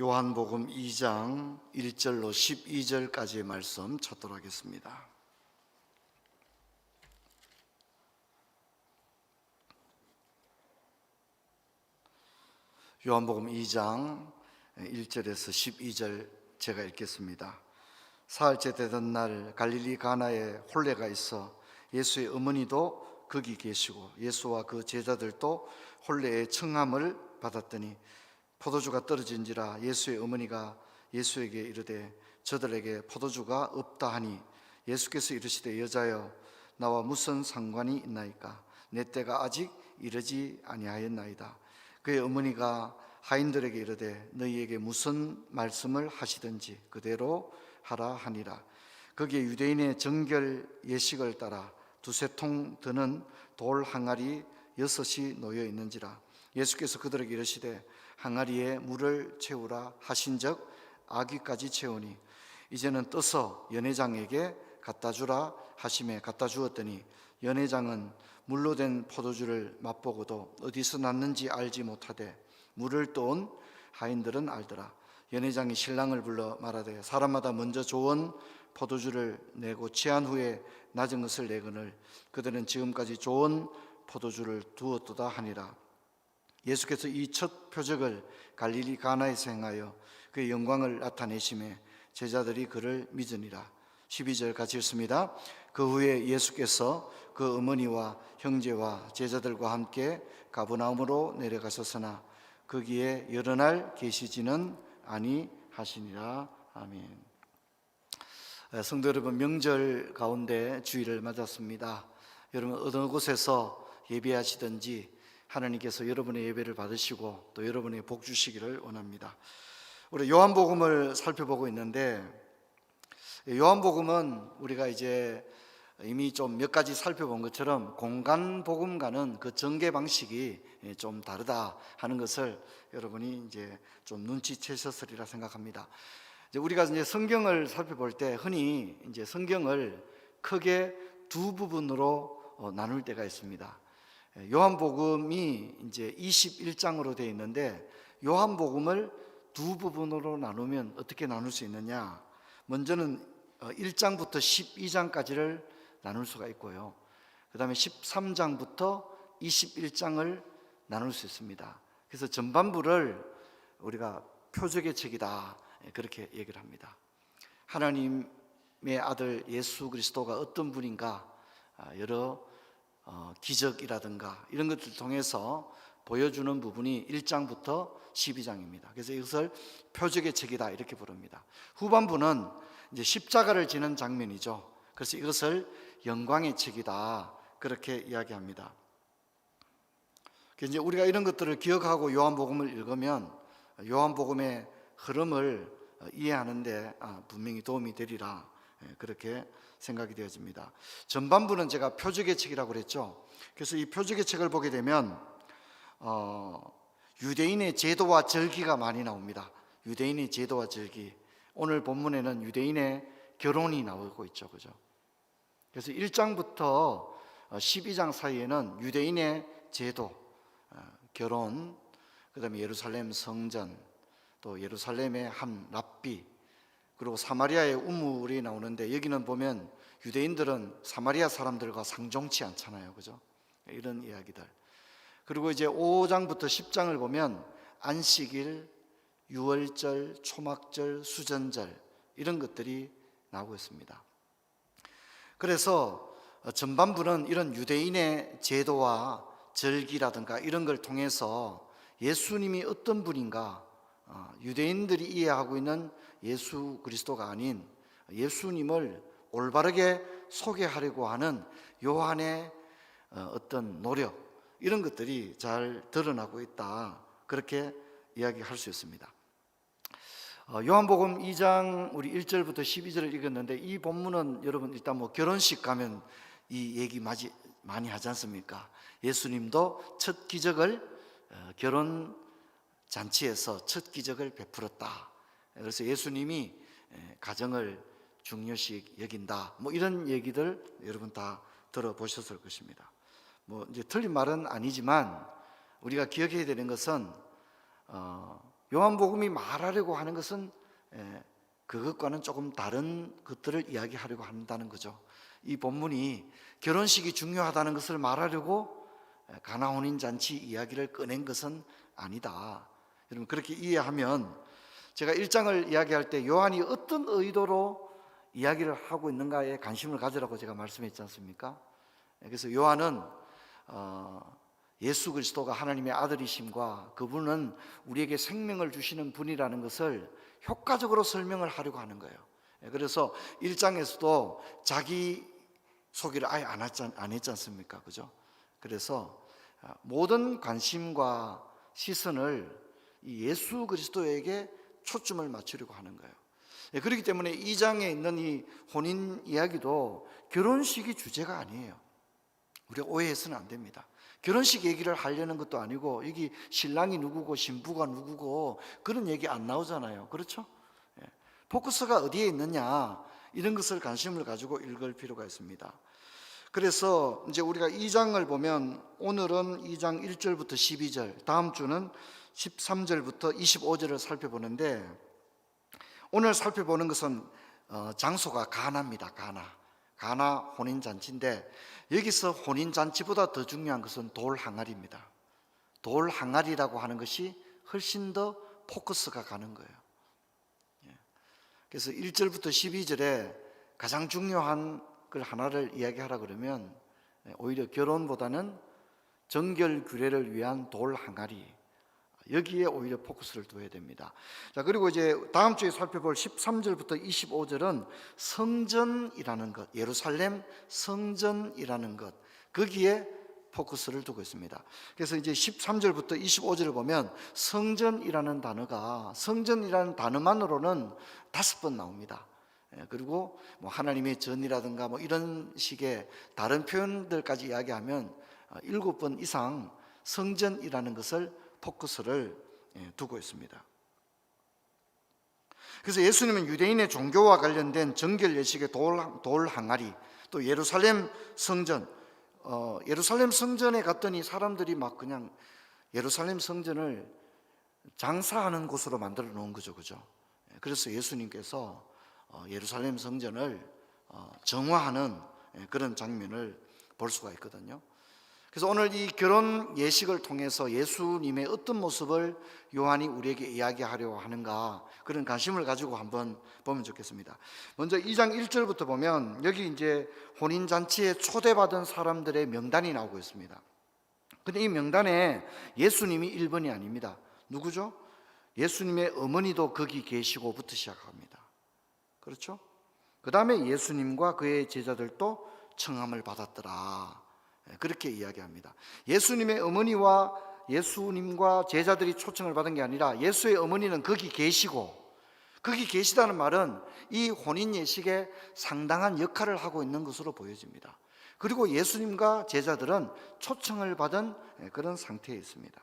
요한복음 2장 1절로 12절까지의 말씀 찾도록 하겠습니다. 요한복음 2장 1절에서 12절 제가 읽겠습니다. 사흘째 되던 날 갈릴리 가나에 혼례가 있어 예수의 어머니도 거기 계시고 예수와 그 제자들도 혼례의 청함을 받았더니 포도주가 떨어진지라 예수의 어머니가 예수에게 이르되 저들에게 포도주가 없다 하니 예수께서 이르시되 여자여 나와 무슨 상관이 있나이까 내 때가 아직 이르지 아니하였나이다. 그의 어머니가 하인들에게 이르되 너희에게 무슨 말씀을 하시든지 그대로 하라 하니라. 거기에 유대인의 정결 예식을 따라 두세 통 드는 돌 항아리 6이 놓여 있는지라. 예수께서 그들에게 이르시되 항아리에 물을 채우라 하신즉 아귀까지 채우니 이제는 떠서 연회장에게 갖다 주라 하심에 갖다 주었더니 연회장은 물로 된 포도주를 맛보고도 어디서 났는지 알지 못하되 물을 떠온 하인들은 알더라. 연회장이 신랑을 불러 말하되 사람마다 먼저 좋은 포도주를 내고 취한 후에 낮은 것을 내거늘 그들은 지금까지 좋은 포도주를 두었도다 하니라. 예수께서 이 첫 표적을 갈릴리 가나에서 행하여 그의 영광을 나타내심에 제자들이 그를 믿으니라. 12절 같이 읽습니다. 그 후에 예수께서 그 어머니와 형제와 제자들과 함께 가버나움으로 내려가셨으나 거기에 여러 날 계시지는 아니하시니라. 아멘. 성도 여러분, 명절 가운데 주일을 맞았습니다. 여러분 어느 곳에서 예배하시든지 하나님께서 여러분의 예배를 받으시고 또 여러분의 복 주시기를 원합니다. 우리 요한복음을 살펴보고 있는데 요한복음은 우리가 이제 이미 좀 몇 가지 살펴본 것처럼 공간복음과는 그 전개 방식이 좀 다르다 하는 것을 여러분이 이제 좀 눈치채셨으리라 생각합니다. 이제 우리가 이제 성경을 살펴볼 때 흔히 이제 성경을 크게 두 부분으로 나눌 때가 있습니다. 요한복음이 이제 21장으로 되어 있는데 요한복음을 두 부분으로 나누면 어떻게 나눌 수 있느냐? 먼저는 1장부터 12장까지를 나눌 수가 있고요. 그 다음에 13장부터 21장을 나눌 수 있습니다. 그래서 전반부를 우리가 표적의 책이다 그렇게 얘기를 합니다. 하나님의 아들 예수 그리스도가 어떤 분인가 여러 기적이라든가 이런 것들을 통해서 보여주는 부분이 1장부터 12장입니다. 그래서 이것을 표적의 책이다 이렇게 부릅니다. 후반부는 이제 십자가를 지는 장면이죠. 그래서 이것을 영광의 책이다 그렇게 이야기합니다. 이제 우리가 이런 것들을 기억하고 요한복음을 읽으면 요한복음의 흐름을 이해하는데 분명히 도움이 되리라 그렇게 생각이 되어집니다. 전반부는 제가 표적의 책이라고 그랬죠. 그래서 이 표적의 책을 보게 되면 유대인의 제도와 절기가 많이 나옵니다. 유대인의 제도와 절기. 오늘 본문에는 유대인의 결혼이 나오고 있죠, 그죠? 그래서 1장부터 12장 사이에는 유대인의 제도, 결혼, 그다음에 예루살렘 성전, 또 예루살렘의 한 랍비, 그리고 사마리아의 우물이 나오는데 여기는 보면 유대인들은 사마리아 사람들과 상종치 않잖아요, 그죠? 이런 이야기들. 그리고 이제 5장부터 10장을 보면 안식일, 유월절, 초막절, 수전절 이런 것들이 나오고 있습니다. 그래서 전반부는 이런 유대인의 제도와 절기라든가 이런 걸 통해서 예수님이 어떤 분인가, 유대인들이 이해하고 있는 예수 그리스도가 아닌 예수님을 올바르게 소개하려고 하는 요한의 어떤 노력 이런 것들이 잘 드러나고 있다 그렇게 이야기할 수 있습니다. 요한복음 2장 우리 1절부터 12절을 읽었는데 이 본문은 여러분 일단 뭐 결혼식 가면 이 얘기 많이 하지 않습니까? 예수님도 첫 기적을 결혼 잔치에서 첫 기적을 베풀었다. 그래서 예수님이 가정을 중요시 여긴다. 뭐 이런 얘기들 여러분 다 들어보셨을 것입니다. 뭐 이제 틀린 말은 아니지만 우리가 기억해야 되는 것은 요한복음이 말하려고 하는 것은 그것과는 조금 다른 것들을 이야기하려고 한다는 거죠. 이 본문이 결혼식이 중요하다는 것을 말하려고 가나 혼인잔치 이야기를 꺼낸 것은 아니다. 여러분 그렇게 이해하면 제가 1장을 이야기할 때 요한이 어떤 의도로 이야기를 하고 있는가에 관심을 가지라고 제가 말씀했지 않습니까? 그래서 요한은 예수 그리스도가 하나님의 아들이심과 그분은 우리에게 생명을 주시는 분이라는 것을 효과적으로 설명을 하려고 하는 거예요. 그래서 1장에서도 자기 소개를 아예 안 했지 않습니까? 그죠? 그래서 모든 관심과 시선을 이 예수 그리스도에게 초점을 맞추려고 하는 거예요. 그렇기 때문에 2장에 있는 이 혼인 이야기도 결혼식이 주제가 아니에요. 우리가 오해해서는 안 됩니다. 결혼식 얘기를 하려는 것도 아니고 여기 신랑이 누구고 신부가 누구고 그런 얘기 안 나오잖아요. 그렇죠? 포커스가 어디에 있느냐 이런 것을 관심을 가지고 읽을 필요가 있습니다. 그래서 이제 우리가 2장을 보면 오늘은 2장 1절부터 12절, 다음 주는 13절부터 25절을 살펴보는데 오늘 살펴보는 것은 장소가 가나입니다. 가나 혼인잔치인데 여기서 혼인잔치보다 더 중요한 것은 돌 항아리입니다. 돌 항아리라고 하는 것이 훨씬 더 포커스가 가는 거예요. 그래서 1절부터 12절에 가장 중요한 걸 하나를 이야기하라 그러면 오히려 결혼보다는 정결 규례를 위한 돌 항아리, 여기에 오히려 포커스를 둬야 됩니다. 자, 그리고 이제 다음 주에 살펴볼 13절부터 25절은 성전이라는 것, 예루살렘 성전이라는 것, 거기에 포커스를 두고 있습니다. 그래서 이제 13절부터 25절을 보면 성전이라는 단어만으로는 5번 나옵니다. 그리고 뭐 하나님의 전이라든가 뭐 이런 식의 다른 표현들까지 이야기하면 7번 이상 성전이라는 것을 포커스를 두고 있습니다. 그래서 예수님은 유대인의 종교와 관련된 정결 예식의 돌 항아리, 또 예루살렘 성전, 예루살렘 성전에 갔더니 사람들이 막 그냥 예루살렘 성전을 장사하는 곳으로 만들어 놓은 거죠, 그죠? 그래서 예수님께서 예루살렘 성전을 정화하는 그런 장면을 볼 수가 있거든요. 그래서 오늘 이 결혼 예식을 통해서 예수님의 어떤 모습을 요한이 우리에게 이야기하려고 하는가, 그런 관심을 가지고 한번 보면 좋겠습니다. 먼저 2장 1절부터 보면 여기 이제 혼인잔치에 초대받은 사람들의 명단이 나오고 있습니다. 근데 이 명단에 예수님이 1번이 아닙니다. 누구죠? 예수님의 어머니도 거기 계시고부터 시작합니다. 그렇죠? 그 다음에 예수님과 그의 제자들도 청함을 받았더라, 그렇게 이야기합니다. 예수님의 어머니와 예수님과 제자들이 초청을 받은 게 아니라 예수의 어머니는 거기 계시고, 거기 계시다는 말은 이 혼인 예식에 상당한 역할을 하고 있는 것으로 보여집니다. 그리고 예수님과 제자들은 초청을 받은 그런 상태에 있습니다.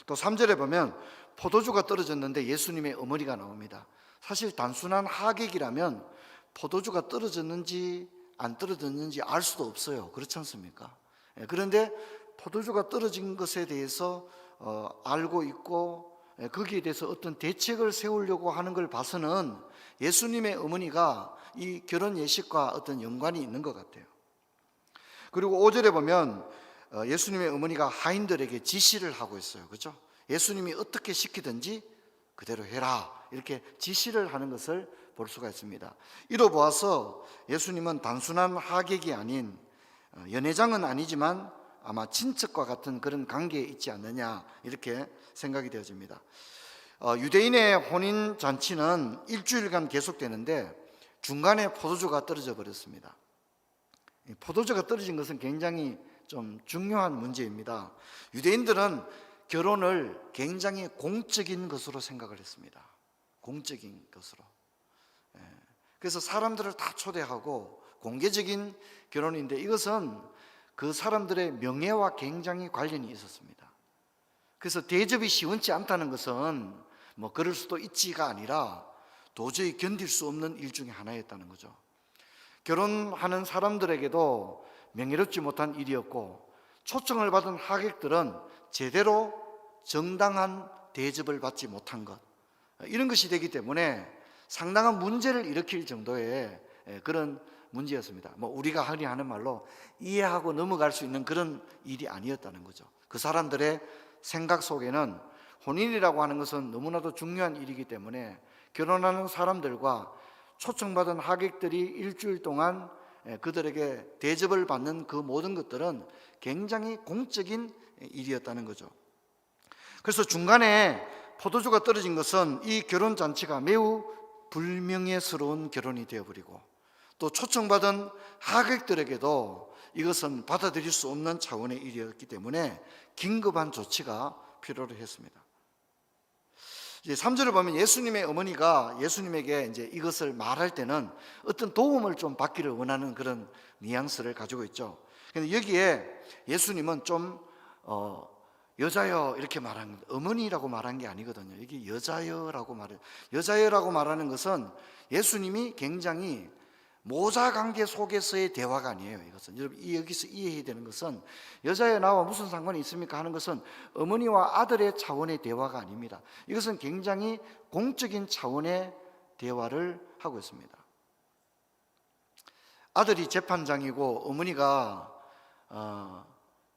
또 3절에 보면 포도주가 떨어졌는데 예수님의 어머니가 나옵니다. 사실 단순한 하객이라면 포도주가 떨어졌는지 안 떨어졌는지 알 수도 없어요. 그렇지 않습니까? 그런데 포도주가 떨어진 것에 대해서 알고 있고 거기에 대해서 어떤 대책을 세우려고 하는 걸 봐서는 예수님의 어머니가 이 결혼 예식과 어떤 연관이 있는 것 같아요. 그리고 5절에 보면 예수님의 어머니가 하인들에게 지시를 하고 있어요. 그렇죠? 예수님이 어떻게 시키든지 그대로 해라, 이렇게 지시를 하는 것을 볼 수가 있습니다. 이로 보아서 예수님은 단순한 하객이 아닌, 연회장은 아니지만 아마 친척과 같은 그런 관계에 있지 않느냐, 이렇게 생각이 되어집니다. 유대인의 혼인 잔치는 일주일간 계속되는데 중간에 포도주가 떨어져 버렸습니다. 포도주가 떨어진 것은 굉장히 좀 중요한 문제입니다. 유대인들은 결혼을 굉장히 공적인 것으로 생각을 했습니다. 공적인 것으로. 그래서 사람들을 다 초대하고 공개적인 결혼인데 이것은 그 사람들의 명예와 굉장히 관련이 있었습니다. 그래서 대접이 시원치 않다는 것은 뭐 그럴 수도 있지가 아니라 도저히 견딜 수 없는 일 중에 하나였다는 거죠. 결혼하는 사람들에게도 명예롭지 못한 일이었고 초청을 받은 하객들은 제대로 정당한 대접을 받지 못한 것, 이런 것이 되기 때문에 상당한 문제를 일으킬 정도의 그런 문제였습니다. 뭐 우리가 흔히 하는 말로 이해하고 넘어갈 수 있는 그런 일이 아니었다는 거죠. 그 사람들의 생각 속에는 혼인이라고 하는 것은 너무나도 중요한 일이기 때문에 결혼하는 사람들과 초청받은 하객들이 일주일 동안 그들에게 대접을 받는 그 모든 것들은 굉장히 공적인 일이었다는 거죠. 그래서 중간에 포도주가 떨어진 것은 이 결혼잔치가 매우 불명예스러운 결혼이 되어버리고, 또 초청받은 하객들에게도 이것은 받아들일 수 없는 차원의 일이었기 때문에 긴급한 조치가 필요로 했습니다. 이제 3절을 보면 예수님의 어머니가 예수님에게 이제 이것을 말할 때는 어떤 도움을 좀 받기를 원하는 그런 뉘앙스를 가지고 있죠. 근데 여기에 예수님은 좀 여자여 이렇게 말한, 어머니라고 말한 게 아니거든요. 이게 여자여라고 말해요. 여자여라고 말하는 것은 예수님이 굉장히 모자 관계 속에서의 대화가 아니에요. 이것은 여러분 여기서 이해해야 되는 것은 여자여 나와 무슨 상관이 있습니까 하는 것은 어머니와 아들의 차원의 대화가 아닙니다. 이것은 굉장히 공적인 차원의 대화를 하고 있습니다. 아들이 재판장이고 어머니가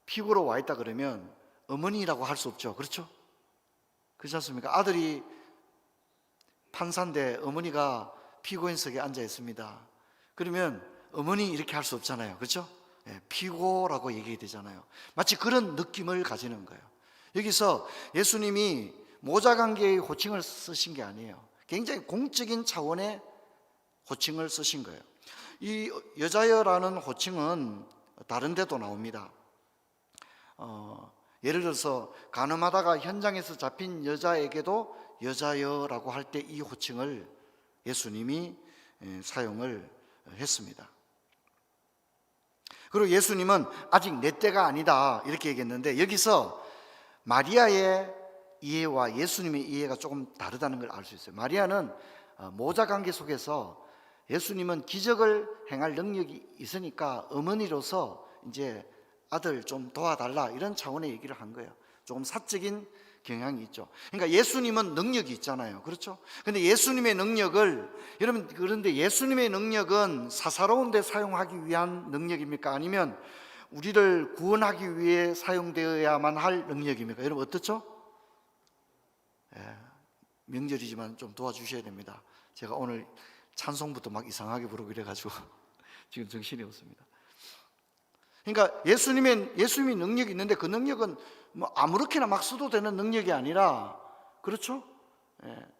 피고로 와 있다 그러면 어머니라고 할 수 없죠. 그렇죠? 그렇지 않습니까? 아들이 판사인데 어머니가 피고인석에 앉아 있습니다. 그러면 어머니 이렇게 할 수 없잖아요. 그렇죠? 피고라고 얘기해야 되잖아요. 마치 그런 느낌을 가지는 거예요. 여기서 예수님이 모자관계의 호칭을 쓰신 게 아니에요. 굉장히 공적인 차원의 호칭을 쓰신 거예요. 이 여자여라는 호칭은 다른 데도 나옵니다. 예를 들어서 간음하다가 현장에서 잡힌 여자에게도 여자여라고 할 때 이 호칭을 예수님이 사용을 했습니다. 그리고 예수님은 아직 내 때가 아니다 이렇게 얘기했는데, 여기서 마리아의 이해와 예수님의 이해가 조금 다르다는 걸 알 수 있어요. 마리아는 모자 관계 속에서 예수님은 기적을 행할 능력이 있으니까 어머니로서 이제 아들 좀 도와달라 이런 차원의 얘기를 한 거예요. 조금 사적인 경향이 있죠. 그러니까 예수님은 능력이 있잖아요. 그렇죠? 근데 예수님의 능력을, 여러분, 그런데 예수님의 능력은 사사로운 데 사용하기 위한 능력입니까? 아니면 우리를 구원하기 위해 사용되어야만 할 능력입니까? 여러분 어떻죠? 명절이지만 좀 도와주셔야 됩니다. 제가 오늘 찬송부터 막 이상하게 부르고 이래가지고 지금 정신이 없습니다. 그러니까 예수님의 능력이 있는데 그 능력은 뭐 아무렇게나 막 써도 되는 능력이 아니라, 그렇죠?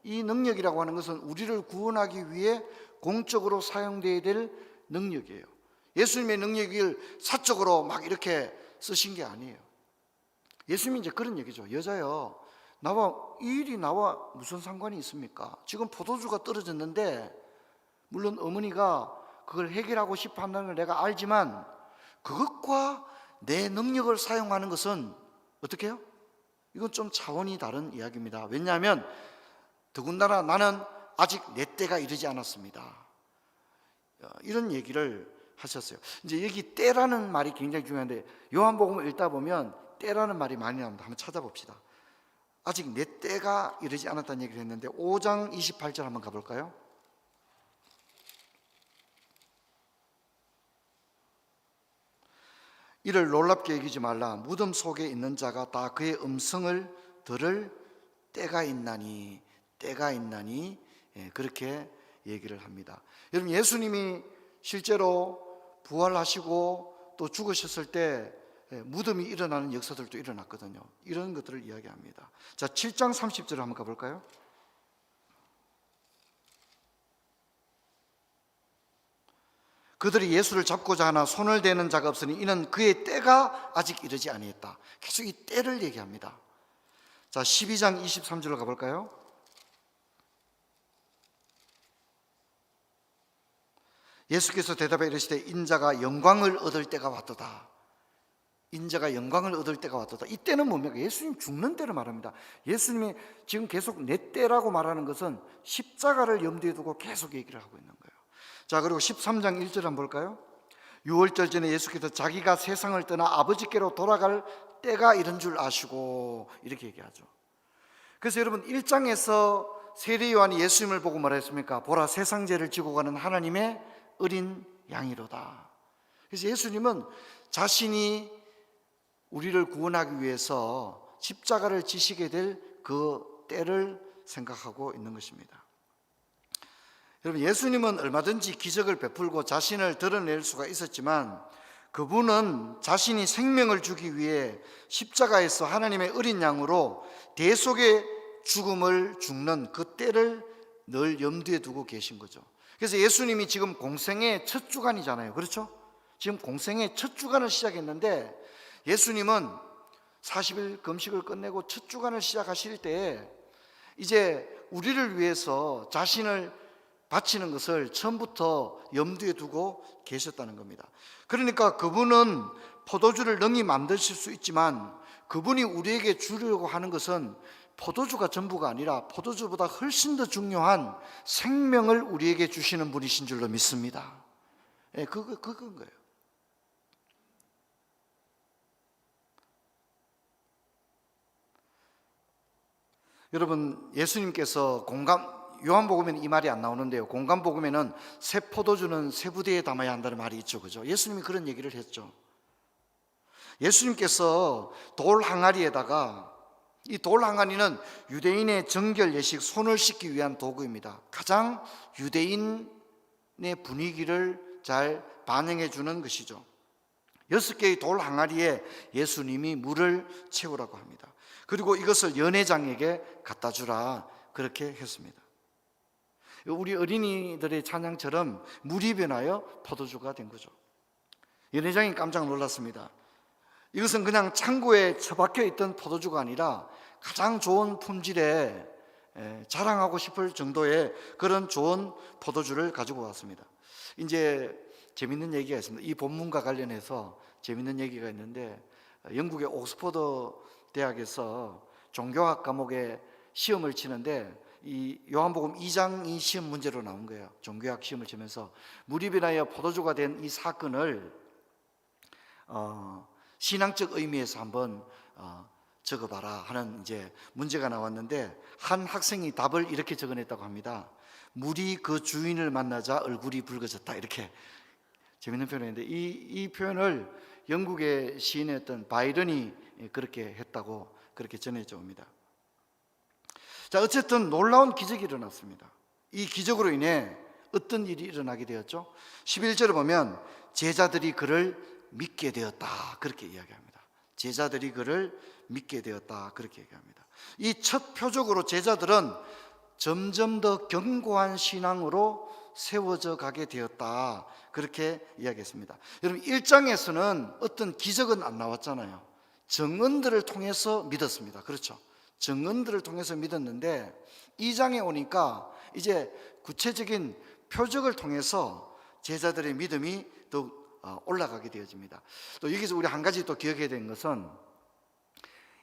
이 능력이라고 하는 것은 우리를 구원하기 위해 공적으로 사용되어야 될 능력이에요. 예수님의 능력을 사적으로 막 이렇게 쓰신 게 아니에요. 예수님이 이제 그런 얘기죠. 여자여, 이 일이 나와 무슨 상관이 있습니까? 지금 포도주가 떨어졌는데, 물론 어머니가 그걸 해결하고 싶어 한다는 걸 내가 알지만 그것과 내 능력을 사용하는 것은 어떻게 해요? 이건 좀 차원이 다른 이야기입니다. 왜냐하면 더군다나 나는 아직 내 때가 이르지 않았습니다. 이런 얘기를 하셨어요. 이제 여기 때라는 말이 굉장히 중요한데, 요한복음을 읽다 보면 때라는 말이 많이 나옵니다. 한번 찾아봅시다. 아직 내 때가 이르지 않았다는 얘기를 했는데 5장 28절 한번 가볼까요? 이를 놀랍게 여기지 말라. 무덤 속에 있는 자가 다 그의 음성을 들을 때가 있나니 그렇게 얘기를 합니다. 여러분, 예수님이 실제로 부활하시고 또 죽으셨을 때 무덤이 일어나는 역사들도 일어났거든요. 이런 것들을 이야기합니다. 자, 7장 30절 한번 가볼까요? 그들이 예수를 잡고자 하나 손을 대는 자가 없으니 이는 그의 때가 아직 이르지 아니했다. 계속 이 때를 얘기합니다. 자, 12장 23절로 가볼까요? 예수께서 대답해 이르시되 인자가 영광을 얻을 때가 왔도다. 인자가 영광을 얻을 때가 왔도다. 이 때는 뭡니까? 예수님 죽는 때를 말합니다. 예수님이 지금 계속 내 때라고 말하는 것은 십자가를 염두에 두고 계속 얘기를 하고 있는 거예요. 자, 그리고 13장 1절 한번 볼까요? 유월절 전에 예수께서 자기가 세상을 떠나 아버지께로 돌아갈 때가 이른 줄 아시고 이렇게 얘기하죠. 그래서 여러분 1장에서 세례 요한이 예수님을 보고 말했습니까? 보라, 세상 죄를 지고 가는 하나님의 어린 양이로다. 그래서 예수님은 자신이 우리를 구원하기 위해서 십자가를 지시게 될 그 때를 생각하고 있는 것입니다. 여러분, 예수님은 얼마든지 기적을 베풀고 자신을 드러낼 수가 있었지만 그분은 자신이 생명을 주기 위해 십자가에서 하나님의 어린 양으로 대속의 죽음을 죽는 그 때를 늘 염두에 두고 계신 거죠. 그래서 예수님이 지금 공생의 첫 주간이잖아요. 그렇죠? 지금 공생의 첫 주간을 시작했는데 예수님은 40일 금식을 끝내고 첫 주간을 시작하실 때에 이제 우리를 위해서 자신을 바치는 것을 처음부터 염두에 두고 계셨다는 겁니다. 그러니까 그분은 포도주를 능히 만드실 수 있지만 그분이 우리에게 주려고 하는 것은 포도주가 전부가 아니라 포도주보다 훨씬 더 중요한 생명을 우리에게 주시는 분이신 줄로 믿습니다. 예, 그건 거예요. 여러분, 예수님께서 요한복음에는 이 말이 안 나오는데요, 공관복음에는 새 포도주는 새 부대에 담아야 한다는 말이 있죠. 그죠? 예수님이 그런 얘기를 했죠. 예수님께서 돌 항아리에다가, 이 돌 항아리는 유대인의 정결 예식, 손을 씻기 위한 도구입니다. 가장 유대인의 분위기를 잘 반영해 주는 것이죠. 6개의 돌 항아리에 예수님이 물을 채우라고 합니다. 그리고 이것을 연회장에게 갖다 주라, 그렇게 했습니다. 우리 어린이들의 찬양처럼 물이 변하여 포도주가 된 거죠. 연회장이 깜짝 놀랐습니다. 이것은 그냥 창고에 처박혀 있던 포도주가 아니라 가장 좋은 품질에 자랑하고 싶을 정도의 그런 좋은 포도주를 가지고 왔습니다. 이제 재밌는 얘기가 있습니다. 이 본문과 관련해서 재밌는 얘기가 있는데, 영국의 옥스퍼드 대학에서 종교학 과목에 시험을 치는데 이 요한복음 2장이 시험 문제로 나온 거예요. 종교학 시험을 치면서 물이 변하여 포도주가 된 이 사건을 신앙적 의미에서 한번 적어봐라 하는 이제 문제가 나왔는데, 한 학생이 답을 이렇게 적어냈다고 합니다. 물이 그 주인을 만나자 얼굴이 붉어졌다, 이렇게 재밌는 표현인데, 이 표현을 영국의 시인이었던 바이런이 그렇게 했다고 그렇게 전해져 옵니다. 자, 어쨌든 놀라운 기적이 일어났습니다. 이 기적으로 인해 어떤 일이 일어나게 되었죠? 11절을 보면 제자들이 그를 믿게 되었다, 그렇게 이야기합니다. 제자들이 그를 믿게 되었다, 그렇게 얘기합니다. 이 첫 표적으로 제자들은 점점 더 견고한 신앙으로 세워져 가게 되었다, 그렇게 이야기했습니다. 여러분, 1장에서는 어떤 기적은 안 나왔잖아요. 증언들을 통해서 믿었습니다. 그렇죠? 증언들을 통해서 믿었는데 2장에 오니까 이제 구체적인 표적을 통해서 제자들의 믿음이 더욱 올라가게 되어집니다. 또 여기서 우리 한 가지 또 기억해야 되는 것은,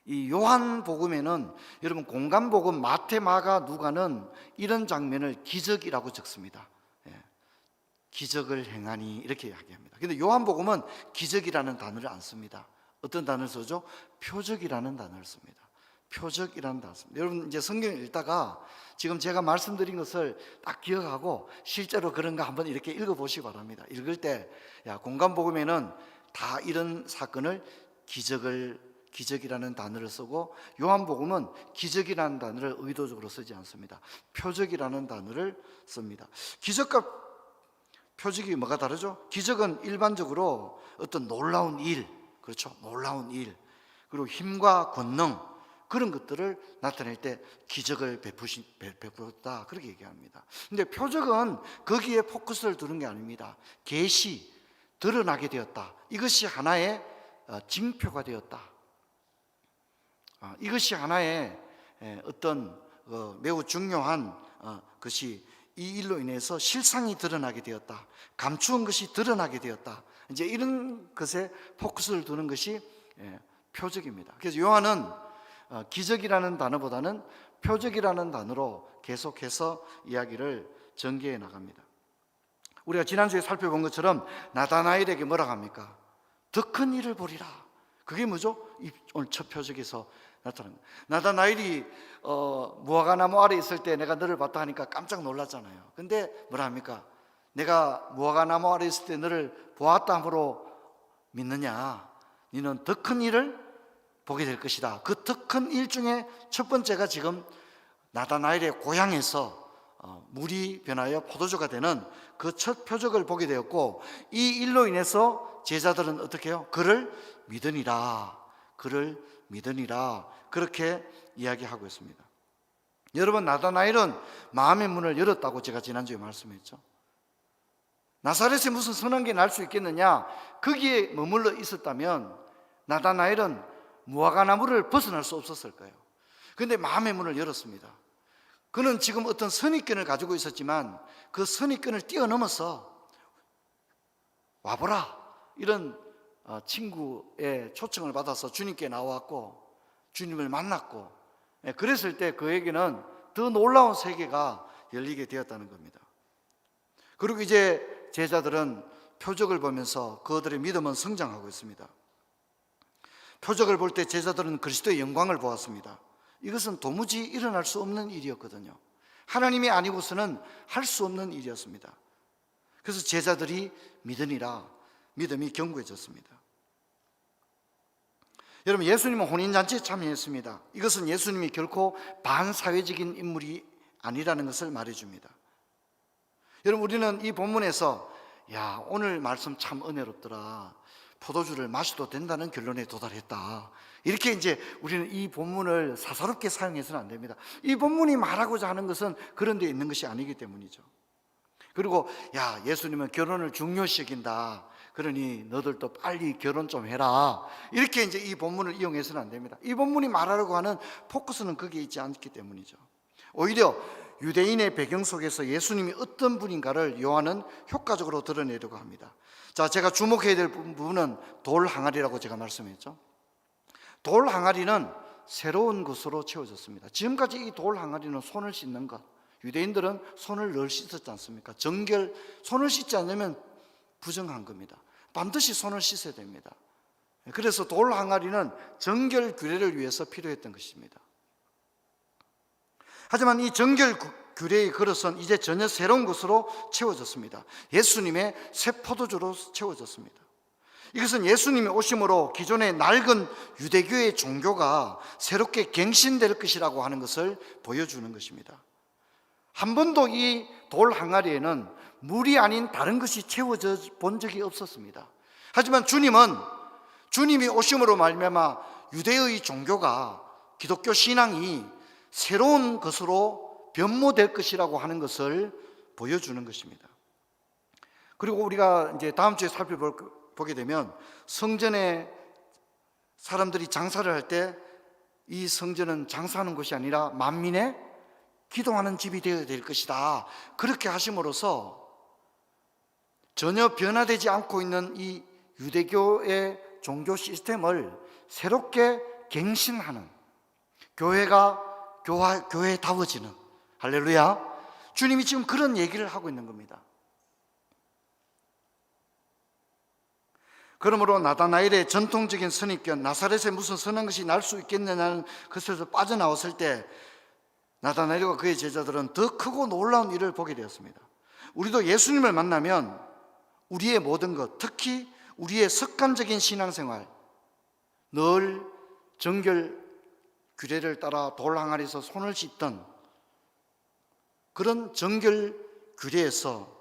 이 요한복음에는 여러분 공관복음, 마태, 마가, 누가는 이런 장면을 기적이라고 적습니다. 기적을 행하니, 이렇게 이야기합니다. 그런데 요한복음은 기적이라는 단어를 안 씁니다. 어떤 단어를 쓰죠? 표적이라는 단어를 씁니다. 표적이라는 단어를 씁니다. 여러분, 이제 성경을 읽다가 지금 제가 말씀드린 것을 딱 기억하고 실제로 그런가 한번 이렇게 읽어보시기 바랍니다. 읽을 때, 공관복음에는 다 이런 사건을 기적이라는 단어를 쓰고, 요한복음은 기적이라는 단어를 의도적으로 쓰지 않습니다. 표적이라는 단어를 씁니다. 기적과 표적이 뭐가 다르죠? 기적은 일반적으로 어떤 놀라운 일, 그렇죠? 놀라운 일, 그리고 힘과 권능, 그런 것들을 나타낼 때 기적을 베풀었다, 그렇게 얘기합니다. 근데 표적은 거기에 포커스를 두는 게 아닙니다. 계시, 드러나게 되었다, 이것이 하나의 징표가 되었다, 이것이 하나의 어떤 매우 중요한 것이 이 일로 인해서 실상이 드러나게 되었다, 감추은 것이 드러나게 되었다, 이제 이런 것에 포커스를 두는 것이 표적입니다. 그래서 요한은 기적이라는 단어보다는 표적이라는 단어로 계속해서 이야기를 전개해 나갑니다. 우리가 지난주에 살펴본 것처럼 나다나엘에게 뭐라고 합니까? 더 큰 일을 보리라. 그게 뭐죠? 오늘 첫 표적에서 나타난 거예요. 나다나엘이 무화과나무 아래 있을 때 내가 너를 봤다 하니까 깜짝 놀랐잖아요. 근데 뭐라 합니까? 내가 무화과나무 아래 있을 때 너를 보았다 함으로 믿느냐? 너는 더 큰 일을 보게 될 것이다. 그 더 큰 일 중에 첫 번째가 지금 나다나엘의 고향에서 물이 변하여 포도주가 되는 그 첫 표적을 보게 되었고, 이 일로 인해서 제자들은 어떻게 해요? 그를 믿으니라, 그를 믿으니라, 그렇게 이야기하고 있습니다. 여러분, 나다나엘은 마음의 문을 열었다고 제가 지난주에 말씀했죠. 나사렛에 무슨 선한 게 날 수 있겠느냐? 거기에 머물러 있었다면 나다나엘은 무화과나무를 벗어날 수 없었을 거예요. 그런데 마음의 문을 열었습니다. 그는 지금 어떤 선입견을 가지고 있었지만 그 선입견을 뛰어넘어서 와보라, 이런 친구의 초청을 받아서 주님께 나왔고 주님을 만났고, 그랬을 때 그에게는 더 놀라운 세계가 열리게 되었다는 겁니다. 그리고 이제 제자들은 표적을 보면서 그들의 믿음은 성장하고 있습니다. 표적을 볼 때 제자들은 그리스도의 영광을 보았습니다. 이것은 도무지 일어날 수 없는 일이었거든요. 하나님이 아니고서는 할 수 없는 일이었습니다. 그래서 제자들이 믿으니라, 믿음이 견고해졌습니다. 여러분, 예수님은 혼인잔치에 참여했습니다. 이것은 예수님이 결코 반사회적인 인물이 아니라는 것을 말해줍니다. 여러분, 우리는 이 본문에서 오늘 말씀 참 은혜롭더라, 포도주를 마셔도 된다는 결론에 도달했다, 이렇게 이제 우리는 이 본문을 사사롭게 사용해서는 안 됩니다. 이 본문이 말하고자 하는 것은 그런 데 있는 것이 아니기 때문이죠. 그리고 예수님은 결혼을 중요시 여긴다, 그러니 너들도 빨리 결혼 좀 해라, 이렇게 이제 이 본문을 이용해서는 안 됩니다. 이 본문이 말하려고 하는 포커스는 거기에 있지 않기 때문이죠. 오히려 유대인의 배경 속에서 예수님이 어떤 분인가를 요한은 효과적으로 드러내려고 합니다. 자, 제가 주목해야 될 부분은 돌 항아리라고 제가 말씀했죠. 돌 항아리는 새로운 것으로 채워졌습니다. 지금까지 이 돌 항아리는 손을 씻는 것, 유대인들은 손을 늘 씻었지 않습니까? 정결, 손을 씻지 않으면 부정한 겁니다. 반드시 손을 씻어야 됩니다. 그래서 돌 항아리는 정결 규례를 위해서 필요했던 것입니다. 하지만 이 정결 규례의 그릇은 이제 전혀 새로운 것으로 채워졌습니다. 예수님의 새 포도주로 채워졌습니다. 이것은 예수님이 오심으로 기존의 낡은 유대교의 종교가 새롭게 갱신될 것이라고 하는 것을 보여주는 것입니다. 한 번도 이 돌 항아리에는 물이 아닌 다른 것이 채워져 본 적이 없었습니다. 하지만 주님이 오심으로 말미암아 유대의 종교가, 기독교 신앙이 새로운 것으로 변모될 것이라고 하는 것을 보여주는 것입니다. 그리고 우리가 이제 다음 주에 살펴보게 되면 성전에 사람들이 장사를 할 때 이 성전은 장사하는 곳이 아니라 만민의 기도하는 집이 되어야 될 것이다, 그렇게 하심으로써 전혀 변화되지 않고 있는 이 유대교의 종교 시스템을 새롭게 갱신하는, 교회가 교회다워지는, 할렐루야, 주님이 지금 그런 얘기를 하고 있는 겁니다. 그러므로 나다나엘의 전통적인 선입견, 나사렛에 무슨 선한 것이 날 수 있겠느냐는 것에서 빠져나왔을 때 나다나엘과 그의 제자들은 더 크고 놀라운 일을 보게 되었습니다. 우리도 예수님을 만나면 우리의 모든 것, 특히 우리의 습관적인 신앙생활, 늘 정결 규례를 따라 돌 항아리에서 손을 씻던 그런 정결 규례에서,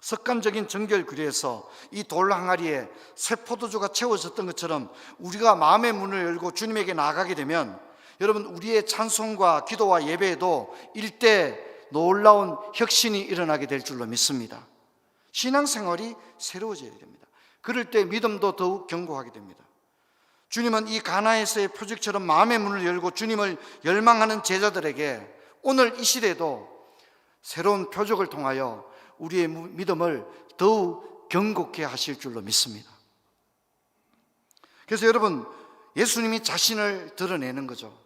습관적인 정결 규례에서 이 돌 항아리에 새 포도주가 채워졌던 것처럼 우리가 마음의 문을 열고 주님에게 나아가게 되면, 여러분, 우리의 찬송과 기도와 예배에도 일대 놀라운 혁신이 일어나게 될 줄로 믿습니다. 신앙생활이 새로워져야 됩니다. 그럴 때 믿음도 더욱 견고하게 됩니다. 주님은 이 가나에서의 표적처럼 마음의 문을 열고 주님을 열망하는 제자들에게 오늘 이 시대에도 새로운 표적을 통하여 우리의 믿음을 더욱 견고케 하실 줄로 믿습니다. 그래서 여러분, 예수님이 자신을 드러내는 거죠.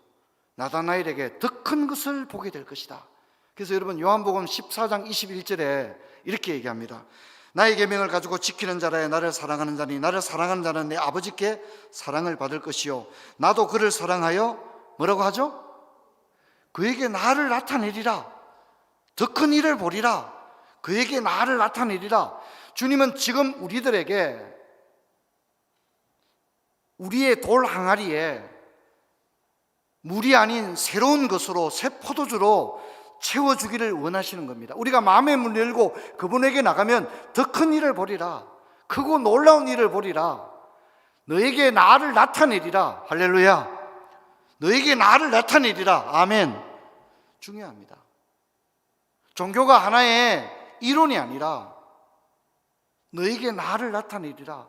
나다나엘에게 더 큰 것을 보게 될 것이다. 그래서 여러분, 요한복음 14장 21절에 이렇게 얘기합니다. 나의 계명을 가지고 지키는 자라야 나를 사랑하는 자니 나를 사랑하는 자는 내 아버지께 사랑을 받을 것이요 나도 그를 사랑하여 뭐라고 하죠? 그에게 나를 나타내리라. 더 큰 일을 보리라. 그에게 나를 나타내리라. 주님은 지금 우리들에게 우리의 돌 항아리에 물이 아닌 새로운 것으로, 새 포도주로 채워주기를 원하시는 겁니다. 우리가 마음의 문을 열고 그분에게 나가면 더 큰 일을 보리라. 크고 놀라운 일을 보리라. 너에게 나를 나타내리라. 할렐루야. 너에게 나를 나타내리라. 아멘. 중요합니다. 종교가 하나의 이론이 아니라 너에게 나를 나타내리라.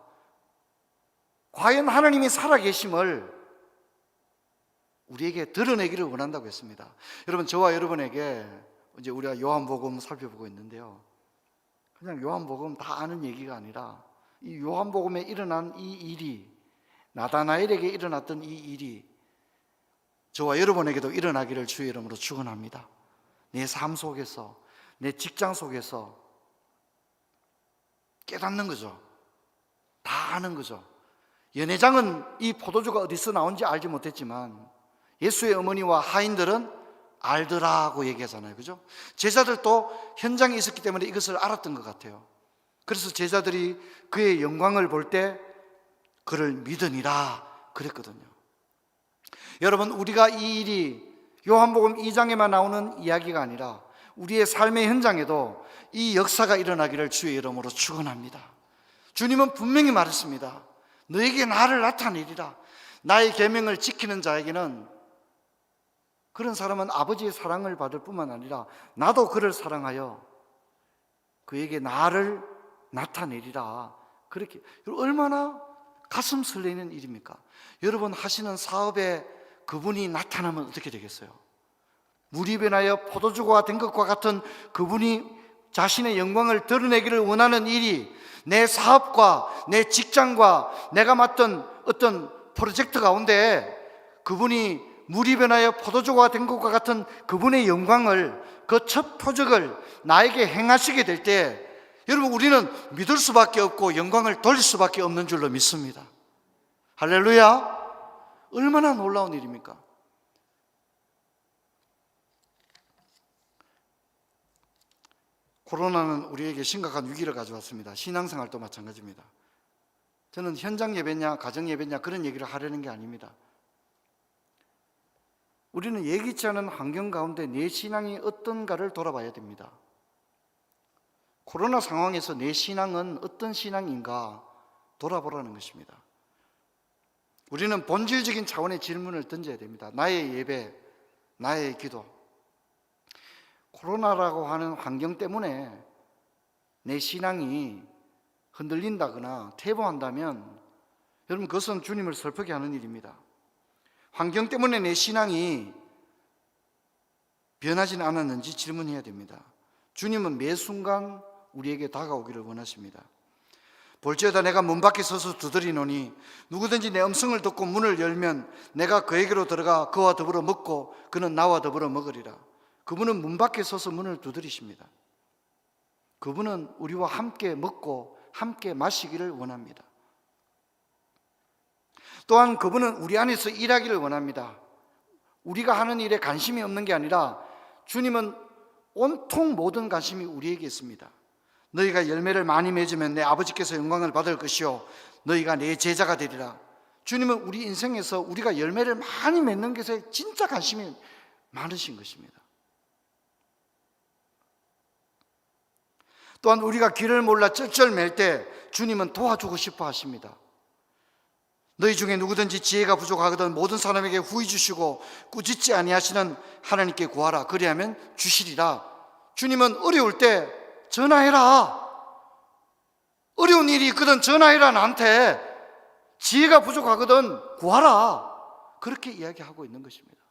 과연 하나님이 살아계심을 우리에게 드러내기를 원한다고 했습니다. 여러분, 저와 여러분에게 이제 우리가 요한복음 살펴보고 있는데요, 그냥 요한복음 다 아는 얘기가 아니라 이 요한복음에 일어난 이 일이, 나다나엘에게 일어났던 이 일이 저와 여러분에게도 일어나기를 주의 이름으로 축원합니다. 내 삶 속에서, 내 직장 속에서 깨닫는 거죠. 다 아는 거죠. 연회장은 이 포도주가 어디서 나온지 알지 못했지만 예수의 어머니와 하인들은 알더라고 얘기하잖아요. 그죠? 제자들도 현장에 있었기 때문에 이것을 알았던 것 같아요. 그래서 제자들이 그의 영광을 볼 때 그를 믿으니라 그랬거든요. 여러분, 우리가 이 일이 요한복음 2장에만 나오는 이야기가 아니라 우리의 삶의 현장에도 이 역사가 일어나기를 주의 이름으로 축원합니다. 주님은 분명히 말했습니다. 너에게 나를 나타내리라. 나의 계명을 지키는 자에게는, 그런 사람은 아버지의 사랑을 받을 뿐만 아니라 나도 그를 사랑하여 그에게 나를 나타내리라. 그렇게, 얼마나 가슴 설레는 일입니까? 여러분 하시는 사업에 그분이 나타나면 어떻게 되겠어요? 물이 변하여 포도주가 된 것과 같은 그분이 자신의 영광을 드러내기를 원하는 일이 내 사업과 내 직장과 내가 맡은 어떤 프로젝트 가운데 그분이 물이 변하여 포도주가 된 것과 같은 그분의 영광을, 그 첫 표적을 나에게 행하시게 될 때 여러분, 우리는 믿을 수밖에 없고 영광을 돌릴 수밖에 없는 줄로 믿습니다. 할렐루야. 얼마나 놀라운 일입니까? 코로나는 우리에게 심각한 위기를 가져왔습니다. 신앙생활도 마찬가지입니다. 저는 현장 예배냐 가정 예배냐 그런 얘기를 하려는 게 아닙니다. 우리는 예기치 않은 환경 가운데 내 신앙이 어떤가를 돌아봐야 됩니다. 코로나 상황에서 내 신앙은 어떤 신앙인가 돌아보라는 것입니다. 우리는 본질적인 차원의 질문을 던져야 됩니다. 나의 예배, 나의 기도. 코로나라고 하는 환경 때문에 내 신앙이 흔들린다거나 퇴보한다면 여러분, 그것은 주님을 슬프게 하는 일입니다. 환경 때문에 내 신앙이 변하지는 않았는지 질문해야 됩니다. 주님은 매 순간 우리에게 다가오기를 원하십니다. 볼지어다 내가 문 밖에 서서 두드리노니 누구든지 내 음성을 듣고 문을 열면 내가 그에게로 들어가 그와 더불어 먹고 그는 나와 더불어 먹으리라. 그분은 문 밖에 서서 문을 두드리십니다. 그분은 우리와 함께 먹고 함께 마시기를 원합니다. 또한 그분은 우리 안에서 일하기를 원합니다. 우리가 하는 일에 관심이 없는 게 아니라 주님은 온통 모든 관심이 우리에게 있습니다. 너희가 열매를 많이 맺으면 내 아버지께서 영광을 받을 것이요 너희가 내 제자가 되리라. 주님은 우리 인생에서 우리가 열매를 많이 맺는 것에 진짜 관심이 많으신 것입니다. 또한 우리가 길을 몰라 쩔쩔맬 때 주님은 도와주고 싶어 하십니다. 너희 중에 누구든지 지혜가 부족하거든 모든 사람에게 후히 주시고 꾸짖지 아니하시는 하나님께 구하라. 그리하면 주시리라. 주님은 어려울 때 전화해라. 어려운 일이 있거든 전화해라. 나한테 지혜가 부족하거든 구하라. 그렇게 이야기하고 있는 것입니다.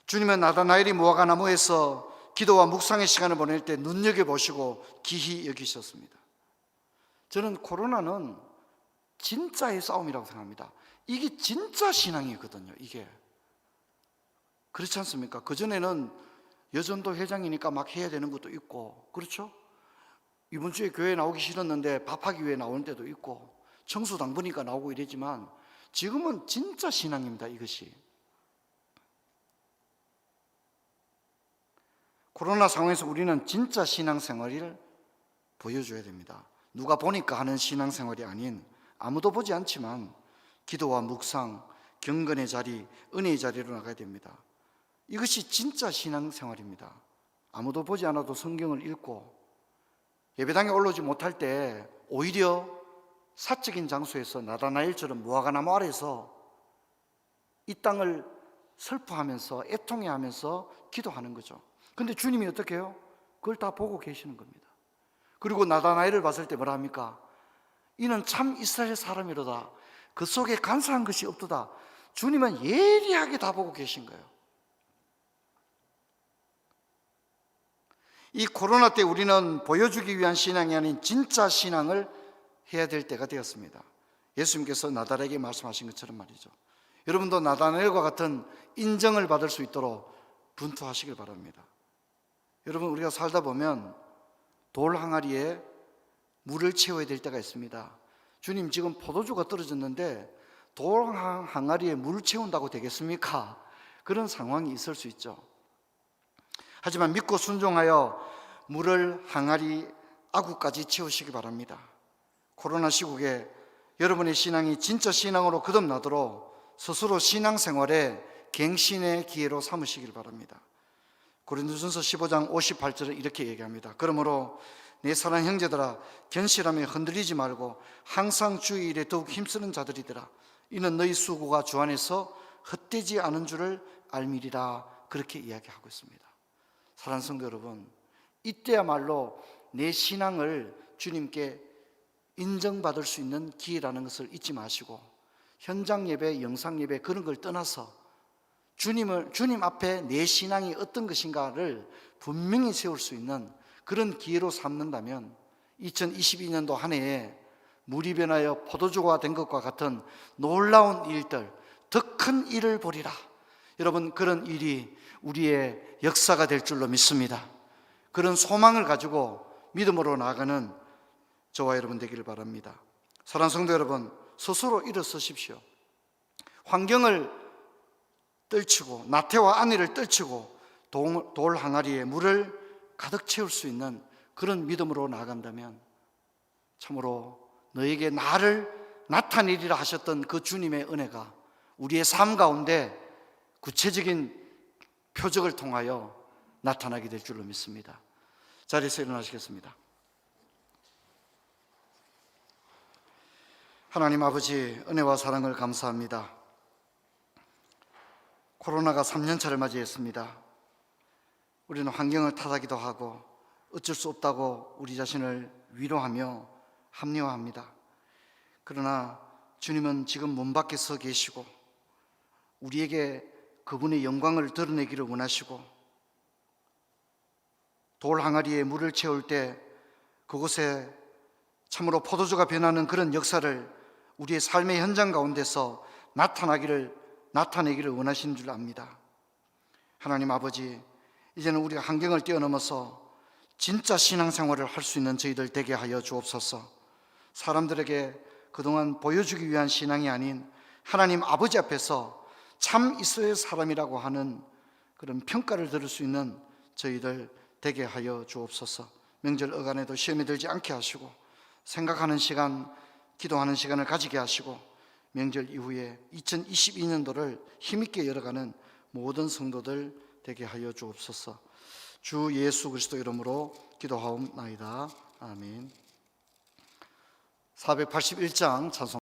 주님은 나다나엘이 무화과 나무에서 기도와 묵상의 시간을 보낼 때 눈여겨보시고 기히 여기셨습니다. 저는 코로나는 진짜의 싸움이라고 생각합니다. 이게 진짜 신앙이거든요. 이게 그렇지 않습니까? 그전에는 여전도 회장이니까 막 해야 되는 것도 있고, 그렇죠? 이번 주에 교회 나오기 싫었는데 밥하기 위해 나오는 때도 있고, 청소 당부니까 나오고 이랬지만 지금은 진짜 신앙입니다. 이것이 코로나 상황에서 우리는 진짜 신앙생활을 보여줘야 됩니다. 누가 보니까 하는 신앙생활이 아닌, 아무도 보지 않지만 기도와 묵상, 경건의 자리, 은혜의 자리로 나가야 됩니다. 이것이 진짜 신앙생활입니다. 아무도 보지 않아도 성경을 읽고, 예배당에 올라오지 못할 때 오히려 사적인 장소에서 나다나엘처럼 무화과나무 아래서 이 땅을 슬퍼하면서 애통해하면서 기도하는 거죠. 근데 주님이 어떻게 해요? 그걸 다 보고 계시는 겁니다. 그리고 나다나엘을 봤을 때 뭐라 합니까? 이는 참 이스라엘 사람이로다. 그 속에 간사한 것이 없도다. 주님은 예리하게 다 보고 계신 거예요. 이 코로나 때 우리는 보여주기 위한 신앙이 아닌 진짜 신앙을 해야 될 때가 되었습니다. 예수님께서 나다나엘에게 말씀하신 것처럼 말이죠. 여러분도 나다나엘과 같은 인정을 받을 수 있도록 분투하시길 바랍니다. 여러분, 우리가 살다 보면 돌 항아리에 물을 채워야 될 때가 있습니다. 주님, 지금 포도주가 떨어졌는데 돌 항아리에 물을 채운다고 되겠습니까? 그런 상황이 있을 수 있죠. 하지만 믿고 순종하여 물을 항아리 아구까지 채우시기 바랍니다. 코로나 시국에 여러분의 신앙이 진짜 신앙으로 거듭나도록 스스로 신앙생활에 갱신의 기회로 삼으시길 바랍니다. 고린도전서 15장 58절에 이렇게 얘기합니다. 그러므로 내 사랑 형제들아, 견실함에 흔들리지 말고 항상 주의 일에 더욱 힘쓰는 자들이더라. 이는 너희 수고가 주 안에서 헛되지 않은 줄을 알미리라. 그렇게 이야기하고 있습니다. 사랑하는 성도 여러분, 이때야말로 내 신앙을 주님께 인정받을 수 있는 기회라는 것을 잊지 마시고, 현장 예배, 영상 예배 그런 걸 떠나서 주님 앞에 내 신앙이 어떤 것인가를 분명히 세울 수 있는 그런 기회로 삼는다면 2022년도 한 해에 물이 변하여 포도주가 된 것과 같은 놀라운 일들, 더 큰 일을 보리라. 여러분, 그런 일이 우리의 역사가 될 줄로 믿습니다. 그런 소망을 가지고 믿음으로 나아가는 저와 여러분 되기를 바랍니다. 사랑하는 성도 여러분, 스스로 일어서십시오. 환경을 떨치고 나태와 안위를 떨치고 돌 항아리에 물을 가득 채울 수 있는 그런 믿음으로 나아간다면 참으로 너에게 나를 나타내리라 하셨던 그 주님의 은혜가 우리의 삶 가운데 구체적인 표적을 통하여 나타나게 될 줄로 믿습니다. 자리에서 일어나시겠습니다. 하나님 아버지, 은혜와 사랑을 감사합니다. 코로나가 3년차를 맞이했습니다. 우리는 환경을 탓하기도 하고 어쩔 수 없다고 우리 자신을 위로하며 합리화합니다. 그러나 주님은 지금 문 밖에 서 계시고 우리에게 그분의 영광을 드러내기를 원하시고, 돌 항아리에 물을 채울 때 그곳에 참으로 포도주가 변하는 그런 역사를 우리의 삶의 현장 가운데서 나타내기를 원하시는 줄 압니다. 하나님 아버지, 이제는 우리가 환경을 뛰어넘어서 진짜 신앙생활을 할 수 있는 저희들 되게 하여 주옵소서. 사람들에게 그동안 보여주기 위한 신앙이 아닌 하나님 아버지 앞에서 참 이스라엘 사람이라고 하는 그런 평가를 들을 수 있는 저희들 되게 하여 주옵소서. 명절 어간에도 시험에 들지 않게 하시고 생각하는 시간, 기도하는 시간을 가지게 하시고 명절 이후에 2022년도를 힘있게 열어가는 모든 성도들 되게 하여 주옵소서. 주 예수 그리스도 이름으로 기도하옵나이다. 아멘. 481장 찬송